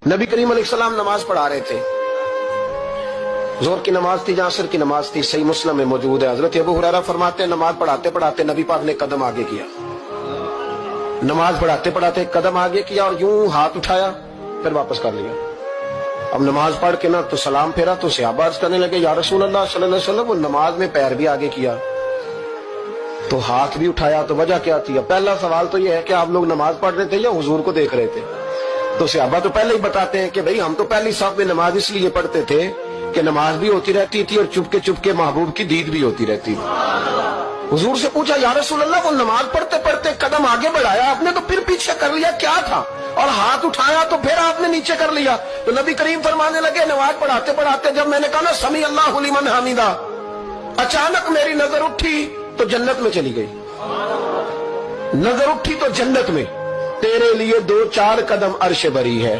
نبی کریم علیہ السلام نماز پڑھا رہے تھے، ظہر کی نماز تھی، عصر کی نماز تھی، صحیح مسلم میں موجود ہے۔ حضرت ابو ہریرہ فرماتے ہیں نماز پڑھاتے پڑھاتے نبی پاک نے قدم آگے کیا، نماز پڑھاتے پڑھاتے قدم آگے کیا اور یوں ہاتھ اٹھایا پھر واپس کر لیا۔ اب نماز پڑھ کے نا تو سلام پھیرا تو صحابہ عرض کرنے لگے یا رسول اللہ صلی اللہ علیہ وسلم، وہ نماز میں پیر بھی آگے کیا تو ہاتھ بھی اٹھایا، تو وجہ کیا تھی؟ پہلا سوال تو یہ ہے کہ آپ لوگ نماز پڑھ رہے تھے یا حضور کو دیکھ رہے تھے؟ تو صحابہ تو پہلے ہی بتاتے ہیں کہ بھئی ہم تو پہلی صف میں نماز اس لیے پڑھتے تھے کہ نماز بھی ہوتی رہتی تھی اور چپ کے محبوب کی دید بھی ہوتی رہتی تھی۔ حضور سے پوچھا یا رسول اللہ وہ نماز پڑھتے پڑھتے قدم آگے بڑھایا آپ نے تو پھر پیچھے کر لیا، کیا تھا؟ اور ہاتھ اٹھایا تو پھر آپ نے نیچے کر لیا۔ تو نبی کریم فرمانے لگے نماز پڑھاتے پڑھاتے جب میں نے کہا نا سمیع اللہ لمن حمیدہ، اچانک میری نظر اٹھی تو جنت میں چلی گئی۔ نظر اٹھی تو جنت میں، تیرے لیے 2-4 قدم عرش بری ہے۔